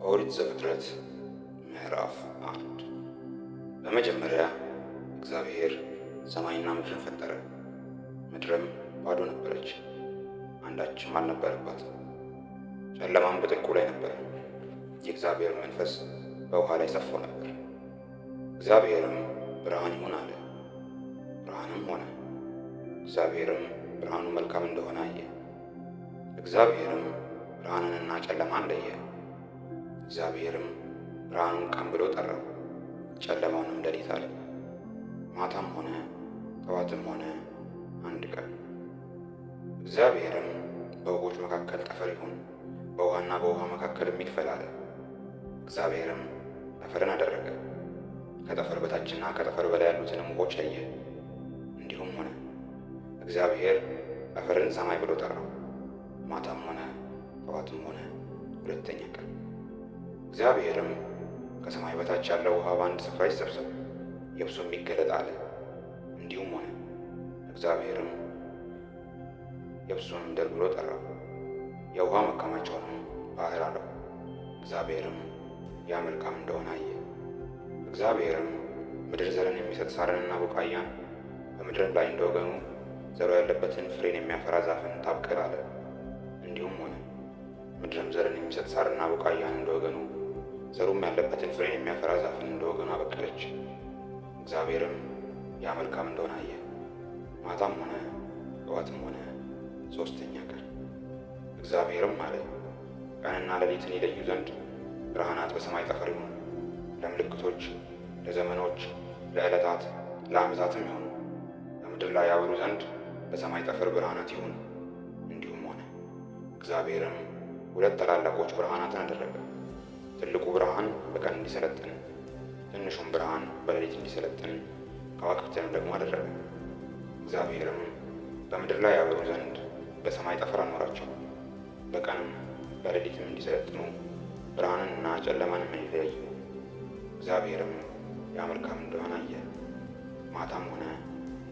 ኦሪት ዘፍጥረት ምዕራፍ 1 በመጀመሪያ እግዚአብሔር ሰማይና ምድርን ፈጠረ። ምድርም ባዶ ነበረች፣ አንዳችም አልነበረባትም። ጨለማም በጥልቁ ላይ ነበረ፣ የእግዚአብሔር መንፈስ በውኃ ላይ ሰፎ ነበር። እግዚአብሔርም ብርሃን ይሁን አለ፣ ብርሃንም ሆነ። እግዚአብሔርም ብርሃኑ መልካም እንደሆነ አየ። እግዚአብሔርም ብርሃንንና ጨለማን ለየ። እግዚአብሔርም ብርሃኑን ቀን ብሎ ጠራው፣ ጨለማውንም ሌሊት አለ። ማታም ሆነ ጠዋትም ሆነ አንድ ቀን። እግዚአብሔርም በውኆች መካከል ጠፈር ይሁን፣ በውኃና በውኃ መካከልም ይክፈል አለ። እግዚአብሔርም ጠፈርን አደረገ፣ ከጠፈር በታችና ከጠፈር በላይ ያሉትንም ውኆች ለየ። እንዲሁም ሆነ። እግዚአብሔር ጠፈርን ሰማይ ብሎ ጠራው። ማታም ሆነ ጠዋትም ሆነ ሁለተኛ ቀን። እግዚአብሔርም ከሰማይ በታች ያለው ውኃ በአንድ ስፍራ ይሰብሰብ፣ የብሱም ይገለጥ አለ። እንዲሁም ሆነ። እግዚአብሔርም የብሱን ምድር ብሎ ጠራው፣ የውኃ መከማቻውንም ባሕር አለው። እግዚአብሔርም ያ መልካም እንደሆነ አየ። እግዚአብሔርም ምድር ዘርን የሚሰጥ ሣርንና ቡቃያን፣ በምድርም ላይ እንደወገኑ ዘሩ ያለበትን ፍሬን የሚያፈራ ዛፍን ታብቅል አለ። እንዲሁም ሆነ። ምድርም ዘርን የሚሰጥ ሣርና ቡቃያን እንደወገኑ ዘሩም ያለበትን ፍሬን የሚያፈራ ዛፍን እንደወገኑ አበቀለች። እግዚአብሔርም ያ መልካም እንደሆነ አየ። ማታም ሆነ ጠዋትም ሆነ ሦስተኛ ቀን። እግዚአብሔርም አለ፣ ቀንና ሌሊትን ይለዩ ዘንድ ብርሃናት በሰማይ ጠፈር ይሁኑ፣ ለምልክቶች፣ ለዘመኖች፣ ለዕለታት፣ ለዓመታትም ይሁኑ፣ በምድር ላይ ያበሩ ዘንድ በሰማይ ጠፈር ብርሃናት ይሁኑ። እንዲሁም ሆነ። እግዚአብሔርም ሁለት ታላላቆች ብርሃናትን አደረገ፣ ትልቁ ብርሃን በቀን እንዲሰለጥን፣ ትንሹም ብርሃን በሌሊት እንዲሰለጥን፣ ከዋክብትንም ደግሞ አደረገ። እግዚአብሔርም በምድር ላይ ያበሩ ዘንድ በሰማይ ጠፈር አኖራቸው፣ በቀንም በሌሊትም እንዲሰለጥኑ፣ ብርሃንንና ጨለማንም እንዲለዩ። እግዚአብሔርም ያ መልካም እንደሆነ አየ። ማታም ሆነ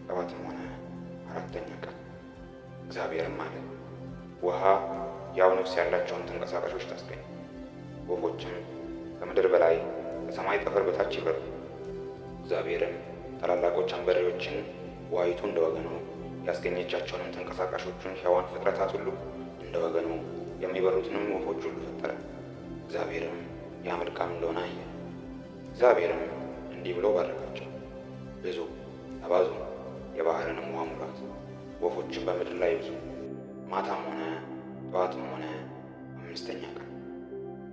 ጠዋትም ሆነ አራተኛ ቀን። እግዚአብሔርም አለ፣ ውኃ ያው ነፍስ ያላቸውን ተንቀሳቃሾች ታስገኝ፣ ወፎችም ከምድር በላይ ከሰማይ ጠፈር በታች ይበሩ። እግዚአብሔርም ታላላቆች አንበሪዎችን ውኃይቱ እንደ ወገኑ ያስገኘቻቸውንም ተንቀሳቃሾቹን ሕያዋን ፍጥረታት ሁሉ እንደ ወገኑ የሚበሩትንም ወፎች ሁሉ ፈጠረ። እግዚአብሔርም ያ መልካም እንደሆነ አየ። እግዚአብሔርም እንዲህ ብሎ ባረካቸው፣ ብዙ ተባዙ፣ የባሕርንም ውኃ ሙላት፣ ወፎችን በምድር ላይ ይብዙ። ማታም ሆነ ጠዋትም ሆነ አምስተኛ ቀን።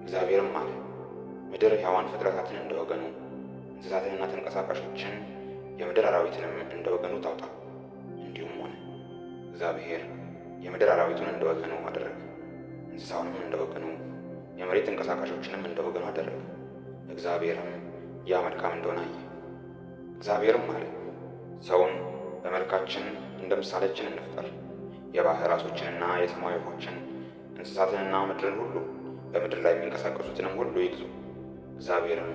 እግዚአብሔርም አለ፣ ምድር ሕያዋን ፍጥረታትን እንደ ወገኑ፣ እንስሳትንና ተንቀሳቃሾችን የምድር አራዊትንም እንደ ወገኑ ታውጣ። እንዲሁም ሆነ። እግዚአብሔር የምድር አራዊቱን እንደ ወገኑ አደረገ፣ እንስሳውንም እንደ ወገኑ፣ የመሬት ተንቀሳቃሾችንም እንደ ወገኑ አደረገ። እግዚአብሔርም ያ መልካም እንደሆነ አየ። እግዚአብሔርም አለ፣ ሰውን በመልካችን እንደ ምሳሌያችን እንፍጠር፣ የባሕር ዓሦችንና የሰማይ ወፎችን፣ እንስሳትንና ምድርን ሁሉ፣ በምድር ላይ የሚንቀሳቀሱትንም ሁሉ ይግዙ። እግዚአብሔርም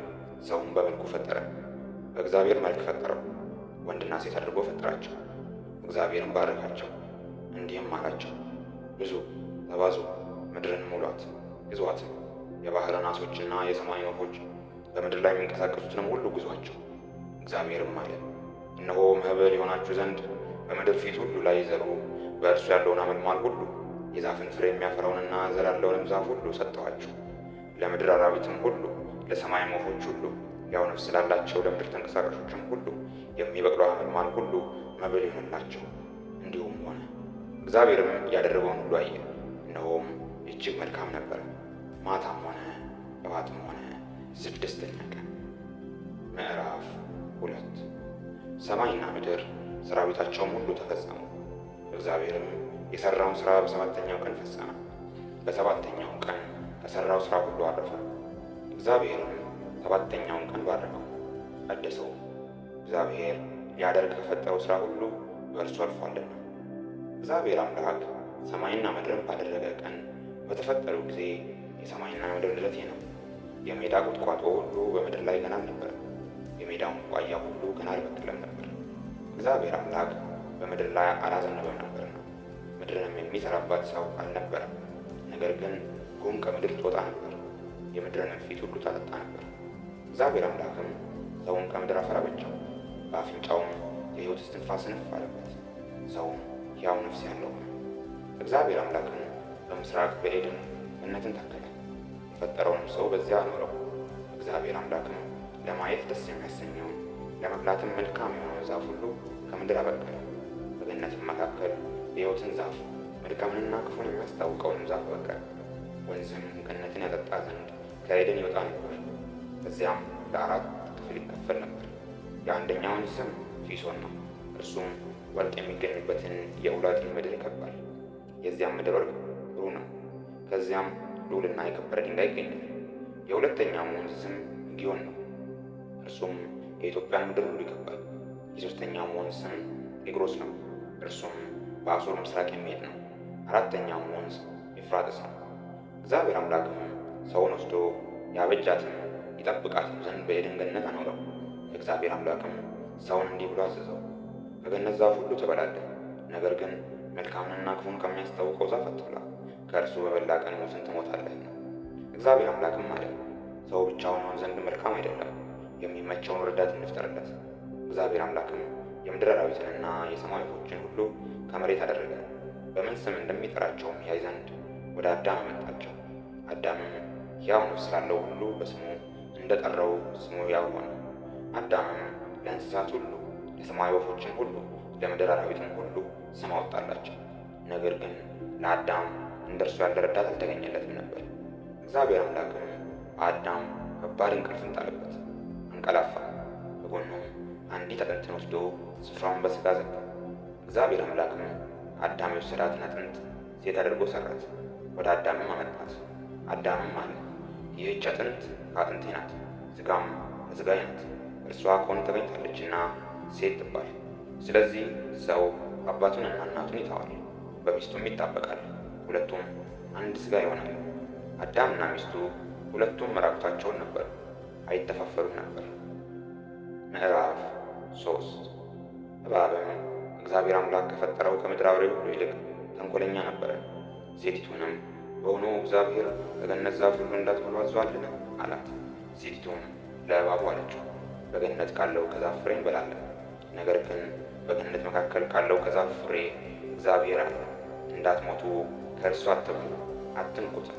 ሰውን በመልኩ ፈጠረ፣ በእግዚአብሔር መልክ ፈጠረው፣ ወንድና ሴት አድርጎ ፈጠራቸው። እግዚአብሔርም ባረካቸው፣ እንዲህም አላቸው፣ ብዙ ተባዙ፣ ምድርን ሙሏት፣ ግዙአትም፣ የባሕርን ዓሦችና የሰማይ ወፎች፣ በምድር ላይ የሚንቀሳቀሱትንም ሁሉ ግዙአቸው። እግዚአብሔርም አለ፣ እነሆ መብል የሆናችሁ ዘንድ በምድር ፊት ሁሉ ላይ ዘሩ በእርሱ ያለውን አመልማል ሁሉ፣ የዛፍን ፍሬ የሚያፈራውንና ዘር ያለውንም ዛፍ ሁሉ ሰጠኋችሁ። ለምድር አራዊትም ሁሉ፣ ለሰማይም ወፎች ሁሉ፣ ያው ነፍስ ላላቸው ለምድር ተንቀሳቃሾችም ሁሉ የሚበቅለው አመልማል ሁሉ መብል ይሁንላቸው። እንዲሁም ሆነ። እግዚአብሔርም ያደረገውን ሁሉ አየ፣ እነሆም እጅግ መልካም ነበረ። ማታም ሆነ ጠዋትም ሆነ ስድስተኛ ቀን። ምዕራፍ 2 ሰማይና ምድር ሰራዊታቸውም ሁሉ ተፈጸሙ። እግዚአብሔርም የሠራውን ሥራ በሰባተኛው ቀን ፈጸመ። በሰባተኛው ቀን ከሠራው ሥራ ሁሉ አረፈ። እግዚአብሔርም ሰባተኛውን ቀን ባረከው፣ ቀደሰው። እግዚአብሔር ሊያደርግ ከፈጠረው ሥራ ሁሉ በእርሱ አልፏልና። እግዚአብሔር አምላክ ሰማይና ምድርን ባደረገ ቀን በተፈጠሩ ጊዜ የሰማይና ምድር ልደቴ ነው። የሜዳ ቁጥቋጦ ሁሉ በምድር ላይ ገና አልነበረ፣ የሜዳውን ቡቃያ ሁሉ ገና አልበቀለም ነበር። እግዚአብሔር አምላክ በምድር ላይ አላዘነበም ነበርና፣ ምድርንም የሚሠራባት ሰው አልነበረም። ነገር ግን ጉም ከምድር ትወጣ ነበር፣ የምድርንም ፊት ሁሉ ታጠጣ ነበር። እግዚአብሔር አምላክም ሰውን ከምድር አፈር አበጀው፣ በአፍንጫውም የሕይወት እስትንፋስ እፍ አለበት። ሰውም ሕያው ነፍስ ያለው ሆነ። እግዚአብሔር አምላክም በምስራቅ በዔድን ገነትን ተከለ፣ የፈጠረውንም ሰው በዚያ አኖረው። እግዚአብሔር አምላክም ለማየት ደስ የሚያሰኘውን ለመብላትም መልካም የሆነውን ዛፍ ሁሉ ከምድር አበቀለ። በገነትም መካከል የሕይወትን ዛፍ መልካምንና ክፉን የሚያስታውቀውንም ዛፍ አበቀለ። ወንዝም ገነትን ያጠጣ ዘንድ ከዔድን ይወጣ ነበር። በዚያም ለአራት ክፍል ይከፈል ነበር። የአንደኛው ወንዝ ስም ፊሶን ነው። እርሱም ወርቅ የሚገኝበትን የኡላጢን ምድር ይከባል። የዚያም ምድር ወርቅ ብሩህ ነው። ከዚያም ልዑልና የከበረ ድንጋይ ይገኛል። የሁለተኛውም ወንዝ ስም ጊዮን ነው። እርሱም የኢትዮጵያን ምድር ሁሉ ይከባል። የሦስተኛውም ወንዝ ስም ጤግሮስ ነው። እርሱም በአሦር ምስራቅ የሚሄድ ነው። አራተኛውም ወንዝ ኤፍራጥስ ነው። እግዚአብሔር አምላክም ሰውን ወስዶ ያበጃትም ይጠብቃትም ዘንድ በዔድን ገነት አኖረው። እግዚአብሔር አምላክም ሰውን እንዲህ ብሎ አዘዘው፣ ከገነት ዛፍ ሁሉ ትበላለህ፣ ነገር ግን መልካምንና ክፉን ከሚያስታውቀው ዛፍ አትብላ፣ ከእርሱ በበላ ቀን ሞትን ትሞታለህና። እግዚአብሔር አምላክም አለ፣ ሰው ብቻውን ይሆን ዘንድ መልካም አይደለም፣ የሚመቸውን ረዳት እንፍጠርለት። እግዚአብሔር አምላክም የምድር አራዊትንና የሰማይ ወፎችን ሁሉ ከመሬት አደረገ፣ በምን ስም እንደሚጠራቸውም ያይ ዘንድ ወደ አዳም አመጣቸው። አዳምም ሕያው ነፍስ ላለው ሁሉ በስሙ እንደጠራው ስሙ ሕያው ሆነ። አዳምም ለእንስሳት ሁሉ፣ ለሰማይ ወፎችን ሁሉ፣ ለምድር አራዊትም ሁሉ ስም አወጣላቸው። ነገር ግን ለአዳም እንደ እርሱ ያለ ረዳት አልተገኘለትም ነበር። እግዚአብሔር አምላክም አዳም ከባድ እንቅልፍን ጣለበት፣ አንቀላፋ። በጎኑም አንዲት አጥንትን ወስዶ ስፍራውን በሥጋ ዘጋ። እግዚአብሔር አምላክም አዳም የወሰዳትን አጥንት ሴት አድርጎ ሠራት፣ ወደ አዳምም አመጣት። አዳምም አለ፣ ይህች አጥንት ከአጥንቴ ናት፣ ሥጋም ከሥጋዬ ናት። እርሷ ከወንድ ተገኝታለችና ሴት ትባል። ስለዚህ ሰው አባቱንና እናቱን ይተዋል፣ በሚስቱም ይጣበቃል፣ ሁለቱም አንድ ሥጋ ይሆናሉ። አዳምና ሚስቱ ሁለቱም ራቁታቸውን ነበሩ፣ አይተፋፈሩም ነበር። ምዕራፍ 3 እባብም እግዚአብሔር አምላክ ከፈጠረው ከምድር አውሬ ሁሉ ይልቅ ተንኰለኛ ነበረ። ሴቲቱንም በውኑ እግዚአብሔር ከገነት ዛፍ ሁሉ እንዳትበሉ አዟልን? አላት። ሴቲቱም ለእባቡ አለችው፣ በገነት ካለው ከዛፍ ፍሬ እንበላለን፣ ነገር ግን በገነት መካከል ካለው ከዛፍ ፍሬ እግዚአብሔር አለ፣ እንዳትሞቱ ከእርሱ አትብሉ፣ አትንኩትም።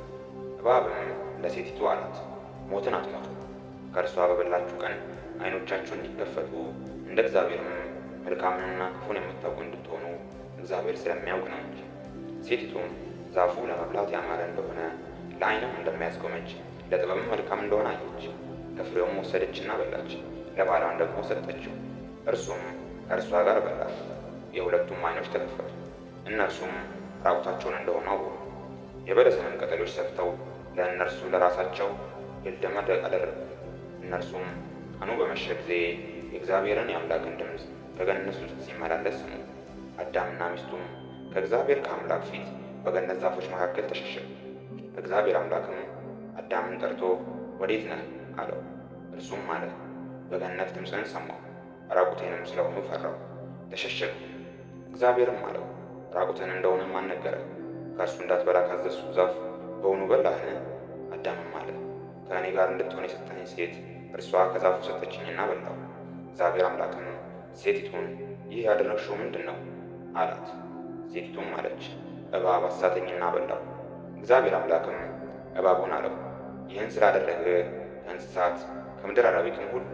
እባብም ለሴቲቱ አላት፣ ሞትን አትሞቱ፣ ከእርሷ በበላችሁ ቀን ዓይኖቻችሁ እንዲከፈቱ እንደ እግዚአብሔርም መልካምንና ክፉን የምታውቁ እንድትሆኑ እግዚአብሔር ስለሚያውቅ ነው እንጂ። ሴቲቱም ዛፉ ለመብላት ያማረ እንደሆነ ለዓይንም እንደሚያስጎመጅ ለጥበብም መልካም እንደሆነ አየች። ከፍሬውም ወሰደችና በላች፣ ለባሏም ደግሞ ሰጠችው፣ እርሱም ከእርሷ ጋር በላ። የሁለቱም ዓይኖች ተከፈቱ፣ እነርሱም ራቁታቸውን እንደሆኑ አወቁ። የበለስንም ቅጠሎች ሰፍተው ለእነርሱ ለራሳቸው ግልድም አደረጉ። እነርሱም ቀኑ በመሸ ጊዜ የእግዚአብሔርን የአምላክን ድምፅ ከገነት ውስጥ ሲመላለስ ሰሙ። አዳምና ሚስቱም ከእግዚአብሔር ከአምላክ ፊት በገነት ዛፎች መካከል ተሸሸጉ። እግዚአብሔር አምላክም አዳምን ጠርቶ ወዴት ነህ አለው። እርሱም አለ፣ በገነት ድምፅህን ሰማሁ፣ ራቁቴንም ስለሆኑ ፈራሁ፣ ተሸሸጉ። እግዚአብሔርም አለው፣ ራቁትህን እንደሆነ ማን ነገረህ? ከእርሱ እንዳትበላ ካዘዝኩ ዛፍ በውኑ በላህን? አዳምም አለ፣ ከእኔ ጋር እንድትሆን የሰጠኸኝ ሴት እርሷ ከዛፉ ሰጠችኝና በላሁ። እግዚአብሔር አምላክም ሴቲቱን ይህ ያደረግሽው ምንድን ነው አላት። ሴቲቱም አለች፣ እባብ አሳተኝና በላሁ። እግዚአብሔር አምላክም እባቡን አለው፣ ይህን ስላደረግህ ከእንስሳት ከምድር አራዊትም ሁሉ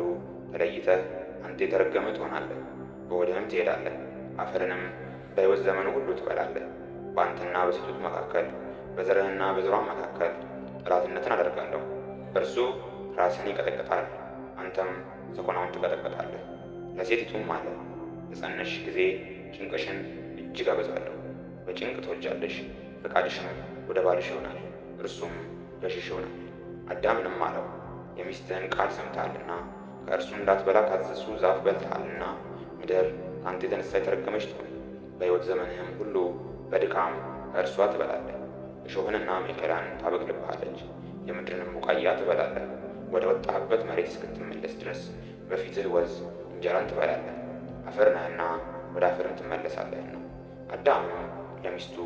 ተለይተህ አንተ የተረገምህ ትሆናለህ፣ በሆድህም ትሄዳለህ፣ አፈርንም በሕይወት ዘመኑ ሁሉ ትበላለህ። በአንተና በሴቲቱ መካከል በዘርህና በዘሯም መካከል ጠላትነትን አደርጋለሁ። እርሱ ራስህን ይቀጠቅጣል፣ አንተም ሰኮናውን ትቀጠቅጣለህ። ለሴቲቱም አለ፣ በፀነስሽ ጊዜ ጭንቅሽን እጅግ አበዛለሁ፣ በጭንቅ ትወልጃለሽ፣ ፈቃድሽም ወደ ባልሽ ይሆናል፣ እርሱም ገዥሽ ይሆናል። አዳምንም አለው፣ የሚስትህን ቃል ሰምተሃልና ከእርሱ እንዳትበላ ካዘዝኩ ዛፍ በልተሃልና ምድር ከአንተ የተነሣ የተረገመች ትሁን። በሕይወት ዘመንህም ሁሉ በድካም ከእርሷ ትበላለህ። እሾህንና አሜከላን ታበቅልብሃለች፣ የምድርንም ቡቃያ ትበላለህ። ወደ ወጣህበት መሬት እስክትመለስ ድረስ በፊትህ ወዝ እንጀራን ትበላለህ፣ አፈር ነህና ወደ አፈርም ትመለሳለህና። አዳምም ለሚስቱ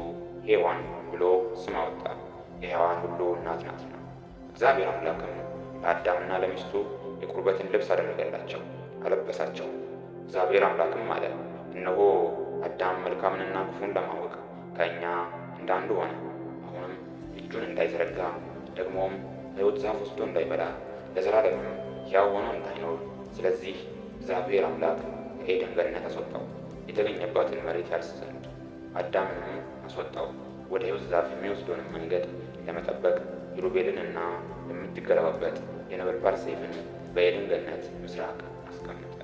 ሔዋን ብሎ ስም አወጣ፣ የሔዋን ሁሉ እናት ናትና። እግዚአብሔር አምላክም ለአዳምና ለሚስቱ የቁርበትን ልብስ አደረገላቸው፣ አለበሳቸው። እግዚአብሔር አምላክም አለ፣ እነሆ አዳም መልካምንና ክፉን ለማወቅ ከእኛ እንዳንዱ ሆነ። አሁንም እጁን እንዳይዘረጋ ደግሞም ሕይወት ዛፍ ወስዶ እንዳይበላ ለዘላለምም ሕያው ሆኖ እንዳይኖር ስለዚህ እግዚአብሔር አምላክ ከኤደን ገነት አስወጣው፣ የተገኘባትን መሬት ያርስ ዘንድ። አዳምንም አስወጣው፣ ወደ ሕይወት ዛፍ የሚወስደውን መንገድ ለመጠበቅ ኪሩቤልንና የምትገለባበጥ የነበልባል ሰይፍን በኤደን ገነት ምስራቅ አስቀመጠ።